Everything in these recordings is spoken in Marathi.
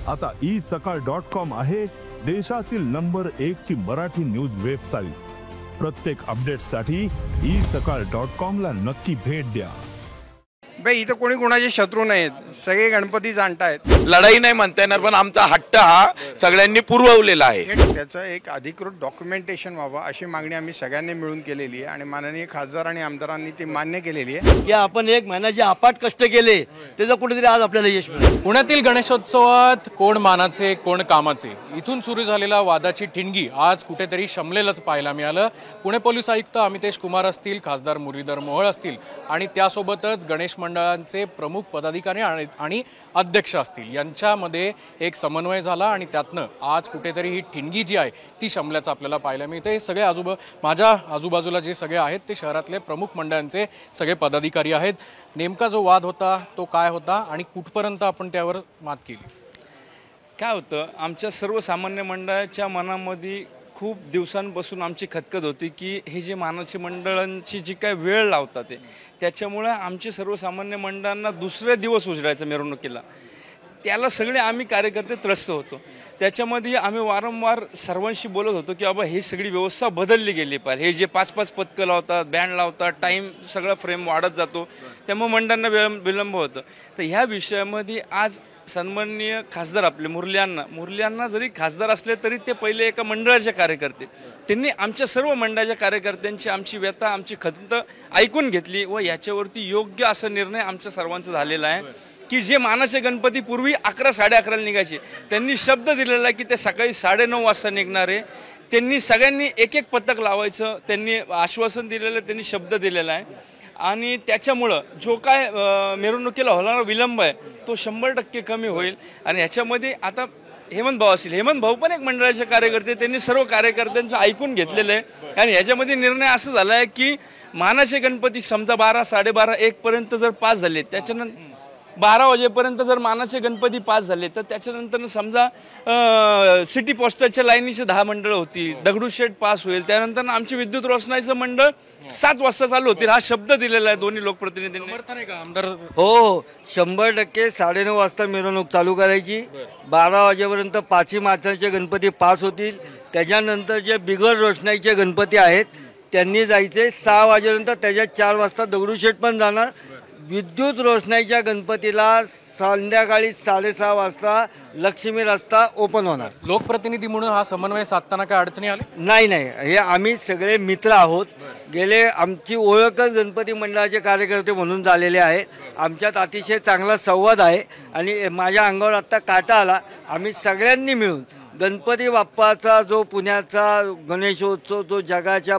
आता isakal.com आहे देशातील नंबर 1 ची मराठी न्यूज वेबसाईट। प्रत्येक अपडेटसाठी isakal.com ला नक्की भेट द्या। बाई इथं कोणी कोणाचे शत्रू नाहीत, सगळे गणपती जाणतायत। लढाई नाही म्हणता येणार, पण आमचा हट्ट हा सगळ्यांनी पुरवलेला आहे। त्याचं एक अधिकृत डॉक्युमेंटेशन व्हावं अशी मागणी आम्ही सगळ्यांनी मिळून केलेली आहे आणि माननीय खासदार आणि आमदारांनी ती मान्य केलेली आहे की आपण एक महिन्याचे अपाट कष्ट केले त्याचं कुठेतरी आज आपल्याला यश मिळालं। पुण्यातील गणेशोत्सवात कोण मानाचे कोण कामाचे, इथून सुरू झालेला वादाची ठिणगी आज कुठेतरी शमलेलंच पाहायला मिळालं। पुणे पोलीस आयुक्त अमितेश कुमार असतील, खासदार मुरलीधर मोहोळ असतील आणि त्यासोबतच गणेश मंडळांचे प्रमुख पदाधिकारी आणि अध्यक्ष असतील यांच्यामध्ये एक समन्वय झाला आणि त्यातनं आज कुठेतरी ही ठिणगी जी आहे ती शमल्याचं आपल्याला पाहायला मिळते। हे सगळे माझ्या आजूबाजूला जे सगळे आहेत ते शहरातले प्रमुख मंडळांचे सगळे पदाधिकारी आहेत। नेमका जो वाद होता तो काय होता आणि कुठपर्यंत आपण त्यावर मात केली? काय होतं, आमच्या सर्वसामान्य मंडळाच्या मनामध्ये खूप दिवसांपासून आमची खतखत होती की हे जे मानाचे मंडळांची जी काय वेळ लावतात ते त्याच्यामुळे आमचे सर्वसामान्य मंडळांना दुसऱ्या दिवस उजडायचा मिरवणुकीला, त्याला सगळे आम्ही कार्यकर्ते त्रस्त होतो। त्याच्यामध्ये आम्ही वारंवार सर्वांशी बोलत होतो की बाबा ही सगळी व्यवस्था बदलली गेली पाहिजे। हे जे 5-5 पथकं लावतात, बँड लावतात, टाईम सगळा फ्रेम वाढत जातो, त्यामुळे मंडळांना विलंब होतं। तर ह्या विषयामध्ये आज सन्माननीय खासदार आपले मुरल्यांना जरी खासदार असले तरी ते पहिले एका मंडळाचे कार्यकर्ते, त्यांनी आमच्या सर्व मंडळाच्या कार्यकर्त्यांची आमची व्यथा आमची खंत ऐकून घेतली व याच्यावरती योग्य असा निर्णय आमच्या सर्वांचा झालेला आहे की जे मानाचे गणपती पूर्वी 11-11:30 निघायचे, त्यांनी शब्द दिलेला आहे की ते सकाळी 9:30 वाजता निघणार आहे। त्यांनी सगळ्यांनी एक पथक लावायचं त्यांनी आश्वासन दिलेलं, त्यांनी शब्द दिलेला आहे आणि त्याच्यामुळं जो काय मिरवणुकीला होणारा विलंब आहे तो 100% कमी होईल। आणि ह्याच्यामध्ये आता हेमंत भाऊ पण एक मंडळाचे कार्यकर्ते, त्यांनी सर्व कार्यकर्त्यांचं ऐकून घेतलेलं आहे आणि ह्याच्यामध्ये निर्णय असं झाला आहे की मानाचे गणपती समजा 12-12:30-1 पर्यंत जर पास झाले, त्याच्यानंतर 12 वाजेपर्यंत जर मानाचे गणपती पास झाले तर त्याच्यानंतर समजा सिटी पोस्टाच्या लाईनीचे 10 मंडळ होती, दगडूशेठ पास होईल, त्यानंतर आमची विद्युत रोषणाईचं मंडळ 7 वाजता चालू होतील हा शब्द दिलेला आहे दोन्ही लोकप्रतिनिधींनी। आमदार हो 100% 9:30 वाजता मिरवणूक चालू करायची, 12 वाजेपर्यंत 5 माथ्याचे गणपती पास होतील, त्याच्यानंतर जे बिगर रोषणाईचे गणपती आहेत त्यांनी जायचे 6 वाजेपर्यंत, त्याच्यात 4 वाजता दगडूशेठ पण जाणार। विद्युत रोषणाईच्या गणपतीला संध्याकाळी 6:30 वाजता लक्ष्मी रस्ता ओपन होणार। लोकप्रतिनिधी म्हणून हा समन्वय साधताना काय अडचणी आली? नाही, हे आम्ही सगळे मित्र आहोत, गेले आमची ओळखच गणपती मंडळाचे कार्यकर्ते म्हणून झालेले आहे। आमच्यात अतिशय चांगला संवाद आहे आणि माझ्या अंगावर आत्ता काटा आला। आम्ही सगळ्यांनी मिळून गणपती बाप्पाचा जो पुण्याचा गणेशोत्सव जो जगाच्या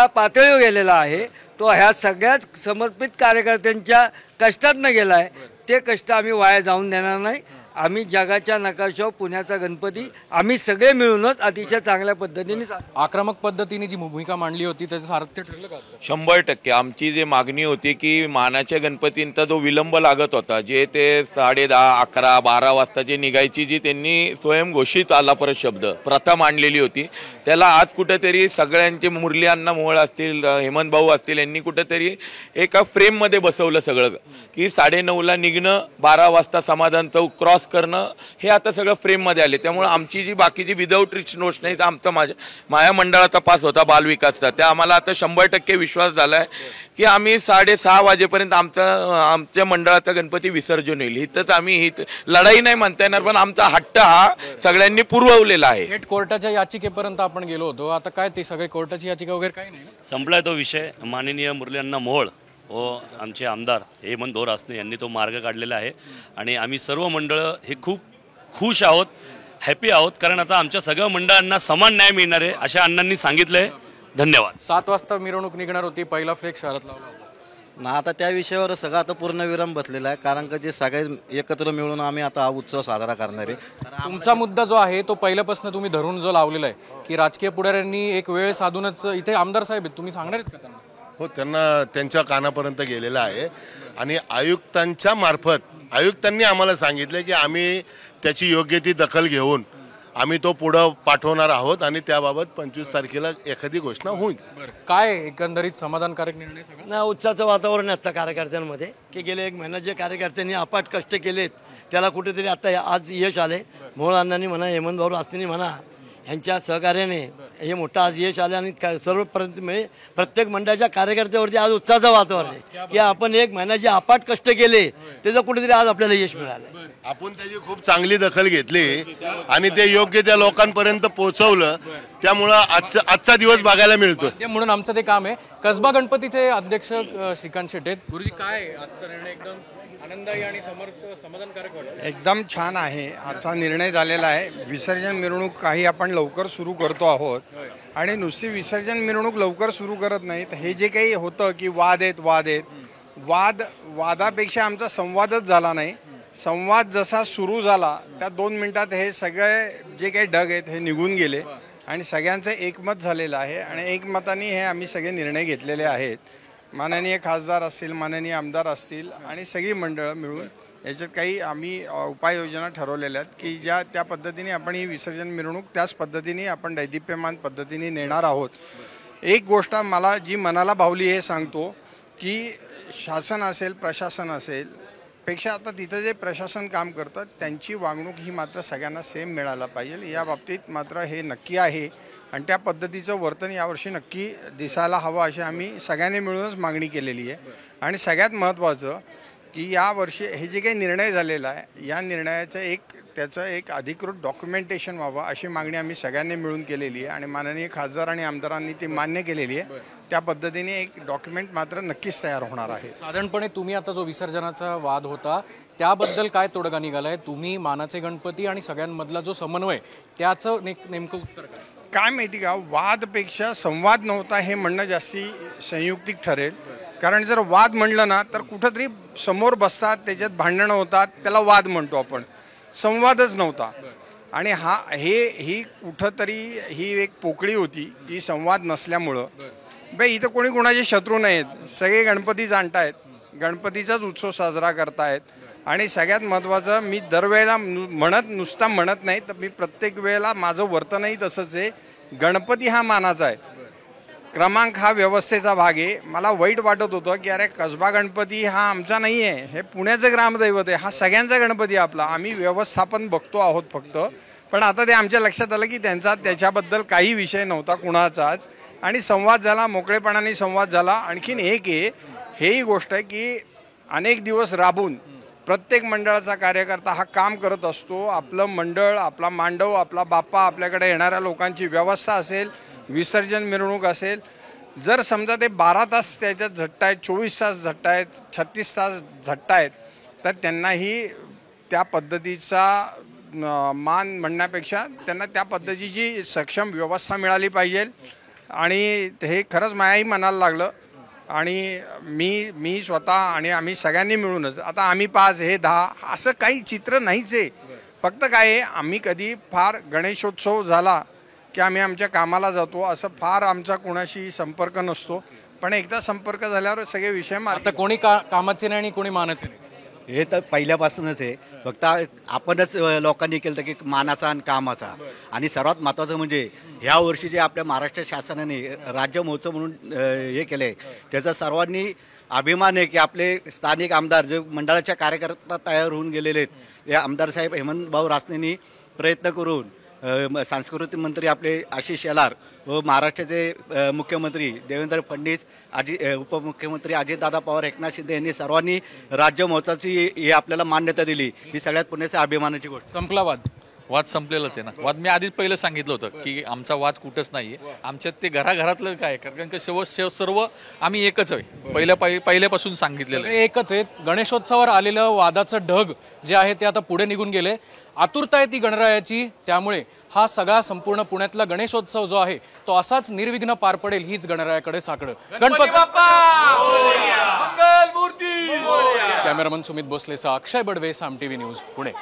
पातळीवर गेलेला आहे तो ह्या सगळ्याच समर्पित कार्यकर्त्यांच्या कष्टातनं गेला आहे। ते कष्ट आम्ही वाया जाऊन देणार नाही। आम्ही जगाच्या नकाशावर पुण्याचा गणपती आम्ही सगळे मिळूनच अतिशय चांगल्या पद्धतीने आक्रमक पद्धतीने जी भूमिका मांडली होती त्याचं सार्थ्य ठरलं का? 100% आमची जी मागणी होती की मानाच्या गणपतींचा जो विलंब लागत होता, जे ते 10:30, 11, 12 वाजता जे निघायची जी त्यांनी स्वयंघोषित आला परत शब्द प्रथा मांडलेली होती, त्याला आज कुठेतरी सगळ्यांचे मुरल्यांना मोहोळ असतील, हेमंत भाऊ असतील, यांनी कुठेतरी एका फ्रेममध्ये बसवलं सगळं की 9:30ला निघणं, 12 वाजता समाधान चौक क्रॉस करणं, हे आता सगळं फ्रेममध्ये आले। त्यामुळे आमची जी बाकीची विदाऊट रोषणाईचा आमचा माझ्या मंडळाचा पास होता बालविकासचा, त्या आम्हाला आता 100% विश्वास झाला आहे की आम्ही 6:30 वाजेपर्यंत आमच्या मंडळाचा गणपती विसर्जन होईल। इथंच आम्ही लढाई नाही म्हणता येणार, पण आमचा हट्ट हा सगळ्यांनी पुरवलेला आहे। थेट कोर्टाच्या याचिकेपर्यंत आपण गेलो होतो, आता काय ते सगळे कोर्टाची याचिका वगैरे काही नाही संपलाय तो विषय। माननीय मुरल्यांना मोहोळ व आमचे आमदार हेमंत भाऊ रासने यांनी तो मार्ग काढलेला आहे आणि आम्ही सर्व मंडळं हे खूप खुश आहोत, हॅपी आहोत, कारण आता आमच्या सगळ्या मंडळांना समान न्याय मिळणार आहे अशा अण्णांनी सांगितलंय। धन्यवाद। 7 वाजता मिरवणूक निघणार होती, पहिला फ्लेक्स शहरात लावला होता ना, आता त्या विषयावर सगळं आता पूर्णविराम बसलेला आहे, कारण का जे सगळे एकत्र मिळून आम्ही आता हा उत्सव साजरा करणार आहे। तुमचा मुद्दा जो आहे तो पहिल्यापासून तुम्ही धरून जो लावलेला आहे की राजकीय पुढाऱ्यांनी एक वेळ साधूनच, इथे आमदार साहेब आहेत, तुम्ही सांगणार आहेत का त्यांना? हो, त्यांना त्यांच्या कानापर्यंत गेलेला आहे आणि आयुक्तांच्या मार्फत आयुक्तांनी आम्हाला सांगितले की आम्ही त्याची योग्य ती दखल घेऊन आम्ही तो पुढं पाठवणार आहोत आणि त्याबाबत 25 तारखेला एखादी घोषणा होईल. काय एकंदरीत समाधानकारक निर्णय सगळं? ना उत्साहाचं वातावरण आहे आता कार्यकर्त्यांमध्ये की गेले 1 महिना जे कार्यकर्त्यांनी अपाट कष्ट केलेत त्याला कुठेतरी आता आज यश आले. मोहोळ अण्णांनी म्हणा, हेमंत भाऊ रासनेंनी म्हणा, यांच्या सहकार्याने हे मोठं आज यश आलं आणि सर्व म्हणजे प्रत्येक मंडळाच्या कार्यकर्त्यावरती आज उत्साहाचं वातावरण आहे की आपण 1 महिना जे अपाट कष्ट केले त्याचं कुठेतरी आज आपल्याला यश मिळालं. आपण त्याची खूप चांगली दखल घेतली आणि ते योग्य त्या लोकांपर्यंत पोहोचवलं. त्यामुळं आजचा दिवस बघायला मिळतो. म्हणून आमचं ते काम आहे. कसबा गणपतीचे अध्यक्ष श्रीकांत शेटे, गुरुजी काय आजचा निर्णय एकदम आनंददायी आणि समाधानकारक वाटतो? एकदम छान आहे. आजचा निर्णय झालेला आहे. विसर्जन मिरवणूक काही आपण लवकर सुरू करतो आहोत आणि नुसती विसर्जन मिरवणूक लवकर सुरू करत नाहीत. हे जे काही होतं की वादापेक्षा आमचा संवादच झाला नाही. संवाद जसा सुरू झाला त्या 2 मिनिटात हे सगळे जे काही ढग आहेत हे निघून गेले आणि सगळ्यांचं एकमत झालेलं आहे आणि एकमताने हे आम्ही सगळे निर्णय घेतलेले आहेत. माननीय खासदार असतील, माननीय आमदार असतील आणि सगळी मंडळं मिळून याच्यात काही आम्ही उपाययोजना ठरवलेल्या आहेत की त्या पद्धतीने आपण ही विसर्जन मिरवणूक त्याच पद्धतीने आपण दैदिप्यमान पद्धतीने नेणार आहोत. एक गोष्ट मला जी मनाला भावली हे सांगतो की शासन असेल, प्रशासन असेल पेक्षा आता तिथं जे प्रशासन काम करतात त्यांची वागणूक ही मात्र सगळ्यांना सेम मिळायला पाहिजे. या बाबतीत मात्र हे नक्की आहे आणि त्या पद्धतीचं वर्तन यावर्षी नक्की दिसायला हवं अशी आम्ही सगळ्यांनी मिळूनच मागणी केलेली आहे. आणि सगळ्यात महत्त्वाचं की यावर्षी हे जे काही निर्णय झालेला आहे या निर्णयाचं त्याचं एक अधिकृत डॉक्युमेंटेशन व्हावं अशी मागणी आम्ही सगळ्यांनी मिळून केलेली आहे आणि माननीय खासदार आणि आमदारांनी ती मान्य केलेली आहे. त्या पद्धतीने एक डॉक्युमेंट मात्र नक्कीच तयार होणार आहे. साधारणपणे तुम्ही आता जो विसर्जनाचा वाद होता त्याबद्दल काय तोडगा निघालाय? तुम्ही मानाचे गणपती आणि सगळ्यांमधला जो समन्वय त्याचं नेमकं उत्तर काय माहिती का, वादपेक्षा संवाद नव्हता हे म्हणणं जास्ती संयुक्तिक ठरेल. कारण जर वाद म्हणलं ना तर कुठंतरी समोर बसतात, त्याच्यात भांडणं होतात, त्याला वाद म्हणतो आपण. संवादच नव्हता आणि ही कुठंतरी ही एक पोकळी होती की संवाद नसल्यामुळं इथं कोणी कोणाचे शत्रू नाहीत, सगळे गणपती जाणतायत, गणपतीचाच उत्सव साजरा करतायत. आणि सगळ्यात महत्त्वाचं मी दरवेळेला नुसता म्हणत नाही तर मी प्रत्येक वेळेला माझं वर्तनही तसंच आहे. गणपती हा मानाचा आहे, क्रमांक हा व्यवस्थेचा भाग आहे. मला वाईट वाटत होतं की अरे कसबा गणपती हा आमचा नाही आहे, हे पुण्याचं ग्रामदैवत आहे, हा सगळ्यांचा गणपती आपला, आम्ही व्यवस्थापन बघतो आहोत फक्त. पण आता ते आमच्या लक्षात आलं की त्याच्याबद्दल काही विषय नव्हता कुणाचाच आणि संवाद झाला, मोकळेपणाने संवाद झाला. आणखीन एक आहे, हेही गोष्ट आहे की अनेक दिवस राबून प्रत्येक मंडळाचा कार्यकर्ता हा काम करत असतो. आपलं मंडळ, आपला मांडव, आपला बाप्पा, आपल्याकडे येणाऱ्या लोकांची व्यवस्था असेल, विसर्जन मिरवणूक असेल, जर समजा ते 12 तास त्याच्यात झटतायत, 24 तास झटतायत, 36 तास झटतायत तर त्यांनाही त्या पद्धतीचा मान म्हणण्यापेक्षा त्यांना त्या पद्धतीची सक्षम व्यवस्था मिळाली पाहिजे. आणि हे खरंच मायाही मनाला लागलं आणि मी स्वतः आणि आम्ही सगळ्यांनी मिळूनच आता आम्ही 5 हे 10 असं काही चित्र नाहीच आहे. फक्त काय आहे, आम्ही कधी फार गणेशोत्सव झाला की आम्ही आमच्या कामाला जातो, असं फार आमचा कोणाशी संपर्क नसतो. पण एकदा संपर्क झाल्यावर सगळे विषय आता कोणी कामाचे नाही आणि कोणी मानाचे नाही हे तर पहिल्यापासूनच आहे. फक्त आपणच लोकांनी केलं की मानाचा आणि कामाचा. आणि सर्वात महत्त्वाचं म्हणजे ह्या वर्षी जे आपल्या महाराष्ट्र शासनाने राज्य महोत्सव म्हणून हे केलं आहे त्याचा सर्वांनी अभिमान आहे की आपले स्थानिक आमदार जे मंडळाच्या कार्यकर्ता तयार होऊन गेलेले आहेत, या आमदार साहेब हेमंत भाऊ रासनेंनी प्रयत्न करून सांस्कृतिक मंत्री आपले आशिष शेलार व महाराष्ट्राचे मुख्यमंत्री देवेंद्र फडणवीस, उपमुख्यमंत्री अजितदादा पवार, एकनाथ शिंदे यांनी सर्वांनी राज्य महोत्सवाची ही आपल्याला मान्यता दिली. ही सगळ्यात पुण्याच्या अभिमानाची गोष्ट. संपला वाद संपलेलाच आहे ना. वाद मी आधीच पहिलं सांगितलं होतं की आमचा वाद कुठंच नाही आहे. आमच्यात ते घराघरातलं काय, कारण की सर्व आम्ही एकच आहे, पहिल्यापासून सांगितलेलं एकच आहे. गणेशोत्सवावर आलेलं वादाचं ढग जे आहे ते आता पुढे निघून गेले. आतुरता आहे ती गणरायाची, त्यामुळे हा सगळा संपूर्ण पुण्यातला गणेशोत्सव जो आहे तो असाच निर्विघ्न पार पडेल हीच गणरायाकडे साकडं. गणपती बाप्पा मंगलमूर्ती. कॅमेरामन सुमित भोसलेसह अक्षय बडवे, साम टीव्ही न्यूज, पुणे.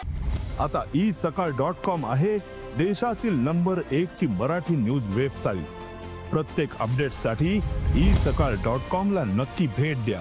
आता isakal.com आहे देशातील नंबर 1 ची मराठी न्यूज वेबसाईट. प्रत्येक अपडेटसाठी isakal.com ला नक्की भेट द्या.